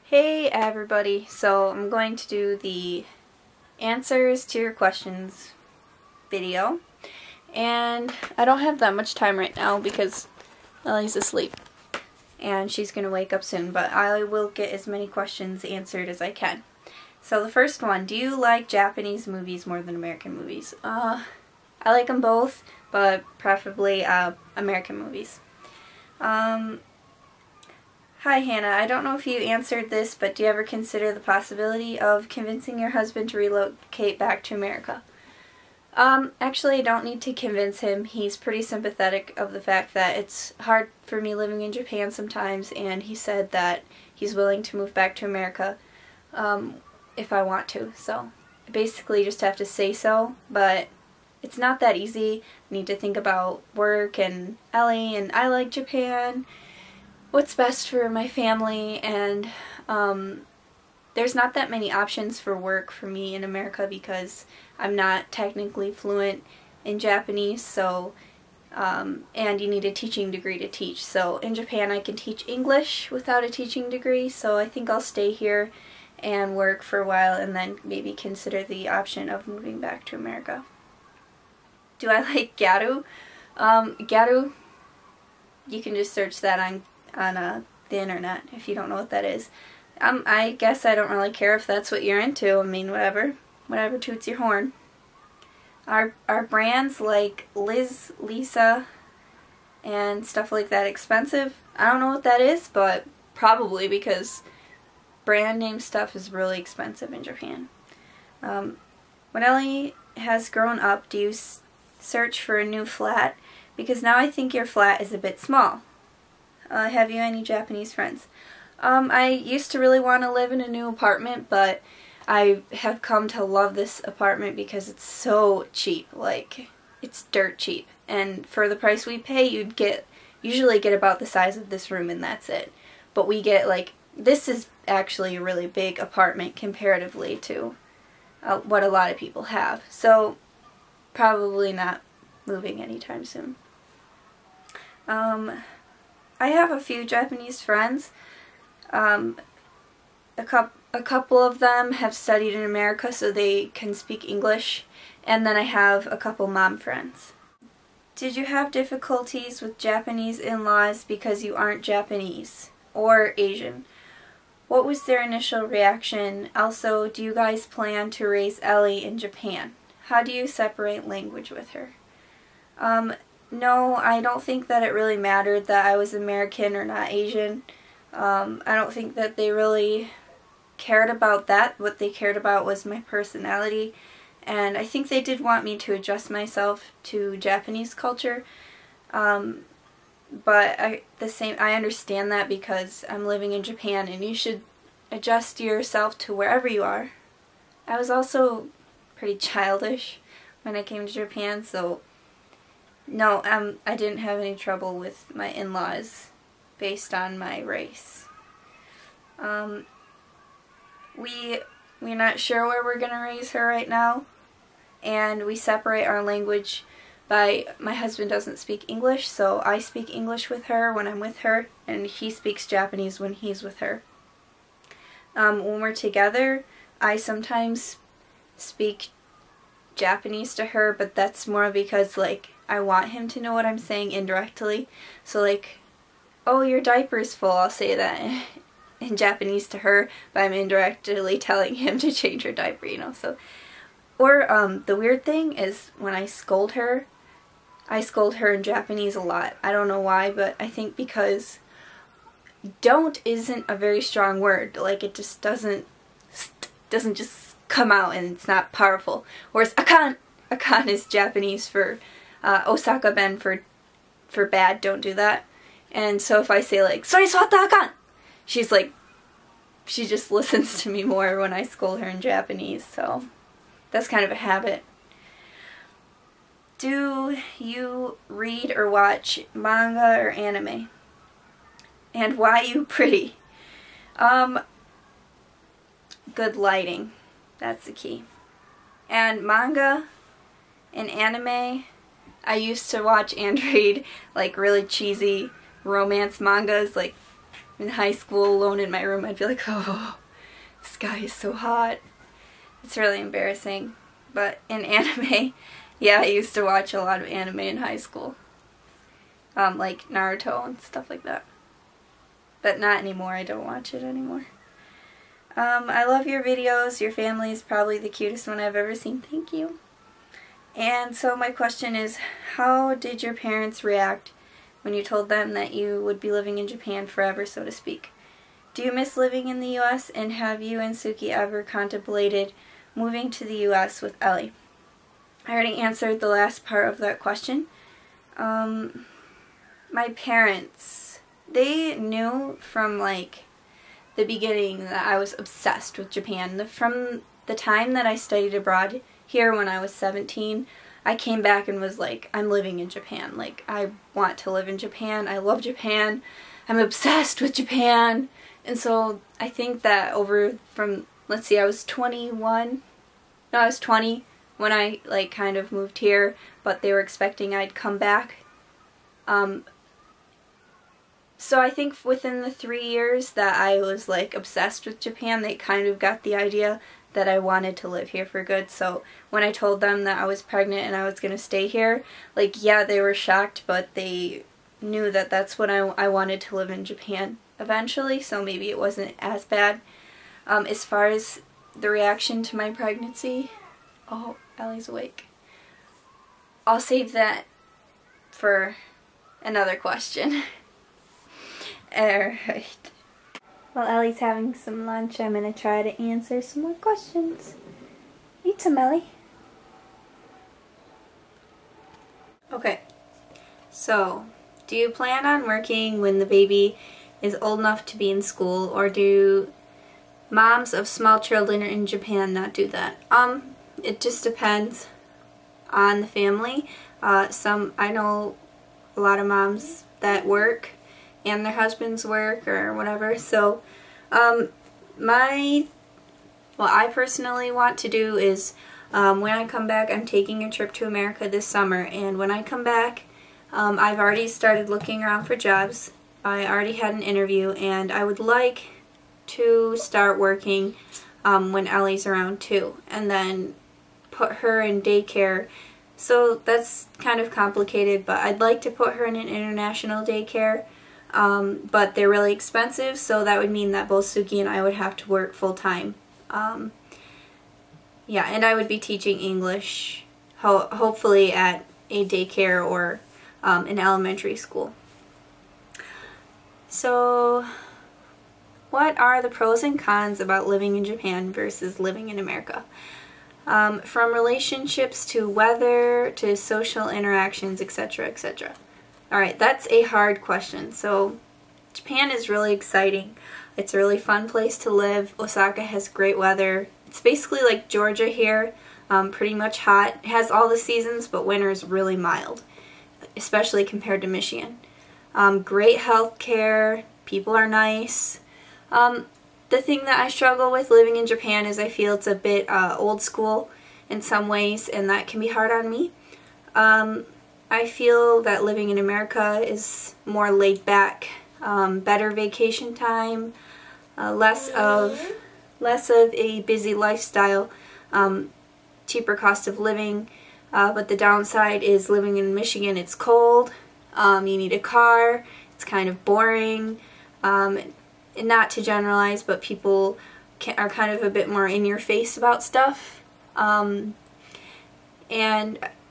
Hey everybody, so I'm going to do the answers to your questions video, and I don't have that much time right now because Ellie's asleep and she's going to wake up soon, but I will get as many questions answered as I can. So the first one, do you like Japanese movies more than American movies? I like them both, but preferably American movies. Hi Hannah, I don't know if you answered this, but do you ever consider the possibility of convincing your husband to relocate back to America? Actually I don't need to convince him. He's pretty sympathetic of the fact that it's hard for me living in Japan sometimes, and he said that he's willing to move back to America if I want to. So I basically just have to say so, but it's not that easy. I need to think about work and Ellie, and I like Japan. What's best for my family, and there's not that many options for work for me in America because I'm not technically fluent in Japanese, so and you need a teaching degree to teach. So in Japan I can teach English without a teaching degree, so I think I'll stay here and work for a while and then maybe consider the option of moving back to America. Do I like Gyaru? Gyaru, you can just search that on the internet if you don't know what that is. I guess I don't really care if that's what you're into. I mean, whatever toots your horn. Are brands like Liz, Lisa, and stuff like that expensive? I don't know what that is, but probably, because brand name stuff is really expensive in Japan. When Ellie has grown up, do you search for a new flat? Because now I think your flat is a bit small. Have you any Japanese friends? I used to really want to live in a new apartment, but I have come to love this apartment because it's so cheap. Like, it's dirt cheap. And for the price we pay, you'd usually get about the size of this room and that's it. But we get, like, this is actually a really big apartment comparatively to what a lot of people have. So, probably not moving anytime soon. I have a few Japanese friends. A couple of them have studied in America so they can speak English, and then I have a couple mom friends. Did you have difficulties with Japanese in-laws because you aren't Japanese or Asian? What was their initial reaction? Also, do you guys plan to raise Ellie in Japan? How do you separate language with her? No, I don't think that it really mattered that I was American or not Asian. I don't think that they really cared about that. What they cared about was my personality, and I think they did want me to adjust myself to Japanese culture. But I understand that because I'm living in Japan and you should adjust yourself to wherever you are. I was also pretty childish when I came to Japan, so no, I didn't have any trouble with my in-laws based on my race. We're not sure where we're gonna raise her right now, and we separate our language by, my husband doesn't speak English, so I speak English with her when I'm with her, and he speaks Japanese when he's with her. When we're together, I sometimes speak Japanese to her, but that's more because, like, I want him to know what I'm saying indirectly. So, like, oh, your diaper's full, I'll say that in Japanese to her, but I'm indirectly telling him to change her diaper, you know, so. Or, the weird thing is when I scold her in Japanese a lot. I don't know why, but I think because don't isn't a very strong word. Like, it just doesn't just come out, and it's not powerful. Whereas akan is Japanese for Osaka ben for bad, don't do that. And so if I say, like, "Sori swatta akan," she's like, she just listens to me more when I scold her in Japanese, so that's kind of a habit. Do you read or watch manga or anime? And why you pretty? Good lighting. That's the key. And manga and anime, I used to watch and read, like, really cheesy romance mangas, like in high school alone in my room, I'd be like, oh, this guy is so hot. It's really embarrassing. But in anime, yeah, I used to watch a lot of anime in high school. Like Naruto and stuff like that. But not anymore, I don't watch it anymore. I love your videos. Your family is probably the cutest one I've ever seen. Thank you. And so my question is, how did your parents react when you told them that you would be living in Japan forever, so to speak? Do you miss living in the US, and have you and Suki ever contemplated moving to the US with Ellie? I already answered the last part of that question. My parents, they knew from like the beginning that I was obsessed with Japan. From the time that I studied abroad here when I was 17, I came back and was like, I'm living in Japan. Like, I want to live in Japan. I love Japan. I'm obsessed with Japan. And so I think that let's see, I was 21. No, I was 20 when I like kind of moved here, but they were expecting I'd come back. So I think within the 3 years that I was like obsessed with Japan, they kind of got the idea that I wanted to live here for good. So when I told them that I was pregnant and I was going to stay here, like, yeah, they were shocked, but they knew that that's what I wanted to live in Japan eventually, so maybe it wasn't as bad. As far as the reaction to my pregnancy, oh, Ellie's awake. I'll save that for another question. Alright. While Ellie's having some lunch, I'm going to try to answer some more questions. Eat some, Ellie. Okay. So, do you plan on working when the baby is old enough to be in school, or do moms of small children in Japan not do that? It just depends on the family. I know a lot of moms that work and their husbands work or whatever. So what I personally want to do is when I come back, I'm taking a trip to America this summer, and when I come back, I've already started looking around for jobs. I already had an interview, and I would like to start working when Ellie's around too, and then put her in daycare. So that's kind of complicated, but I'd like to put her in an international daycare. But they're really expensive, so that would mean that both Suki and I would have to work full-time. Yeah, and I would be teaching English, hopefully at a daycare or an elementary school. So, what are the pros and cons about living in Japan versus living in America? From relationships to weather to social interactions, etc., etc. Alright, that's a hard question. So, Japan is really exciting. It's a really fun place to live. Osaka has great weather. It's basically like Georgia here, pretty much hot. It has all the seasons, but winter is really mild, especially compared to Michigan. Great health care. People are nice. The thing that I struggle with living in Japan is I feel it's a bit old school in some ways, and that can be hard on me. I feel that living in America is more laid back, better vacation time, less of a busy lifestyle, cheaper cost of living, but the downside is living in Michigan, it's cold, you need a car, it's kind of boring, not to generalize, but people are kind of a bit more in your face about stuff, and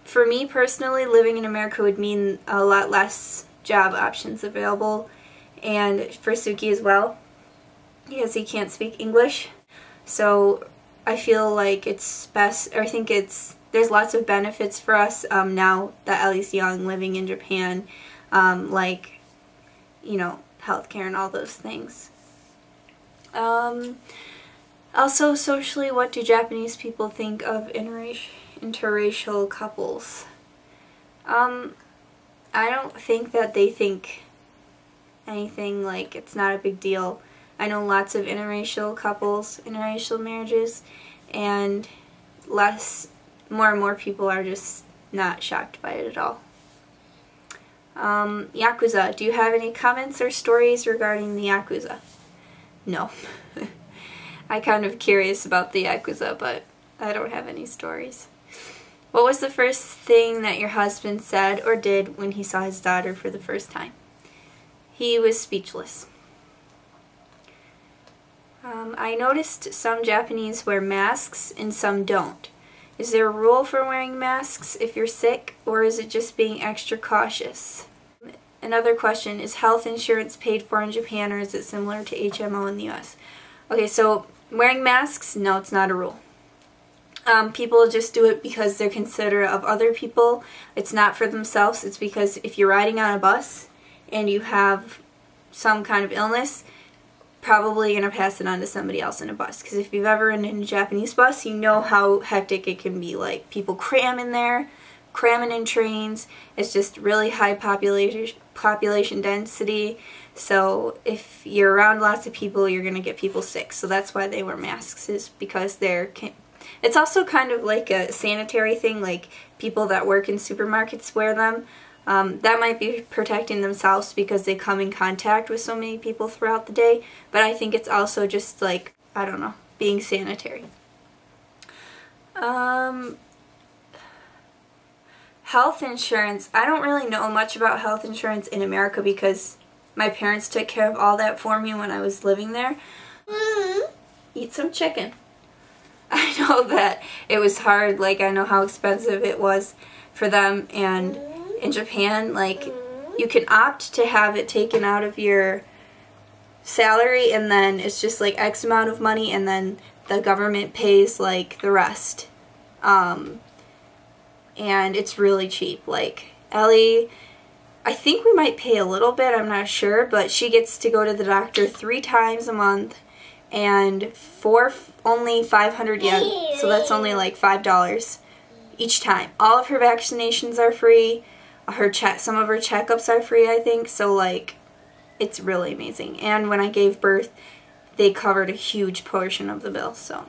for me personally, living in America would mean a lot less job options available, and for Suki as well, because he can't speak English. So I feel like it's best, or I think there's lots of benefits for us now that Ellie's young, living in Japan, like, you know, healthcare and all those things. Also, socially, what do Japanese people think of interracial couples? I don't think that they think anything, like, it's not a big deal. I know lots of interracial couples, interracial marriages, and more and more people are just not shocked by it at all. Yakuza. Do you have any comments or stories regarding the Yakuza? No. I'm kind of curious about the Yakuza, but I don't have any stories. What was the first thing that your husband said or did when he saw his daughter for the first time? He was speechless. I noticed some Japanese wear masks and some don't. Is there a rule for wearing masks if you're sick, or is it just being extra cautious? Another question, is health insurance paid for in Japan, or is it similar to HMO in the US? Okay, so wearing masks, no, it's not a rule. People just do it because they're considerate of other people. It's not for themselves. It's because if you're riding on a bus and you have some kind of illness, probably going to pass it on to somebody else in a bus. Because if you've ever been in a Japanese bus, you know how hectic it can be. Like, people cram in there, cramming in trains. It's just really high population density. So if you're around lots of people, you're going to get people sick. So that's why they wear masks, is because it's also kind of like a sanitary thing. Like, people that work in supermarkets wear them. That might be protecting themselves because they come in contact with so many people throughout the day, but I think it's also just like, I don't know, being sanitary. Health insurance. I don't really know much about health insurance in America because my parents took care of all that for me when I was living there. Eat some chicken. I know that it was hard, like, I know how expensive it was for them, and in Japan, like, you can opt to have it taken out of your salary, and then it's just like X amount of money, and then the government pays like the rest. And it's really cheap. Like, Ellie, I think we might pay a little bit, I'm not sure, but she gets to go to the doctor 3 times a month, and for only 500 yen, so that's only like $5 each time. All of her vaccinations are free. Some of her checkups are free, I think, so like, it's really amazing. And when I gave birth, they covered a huge portion of the bill, so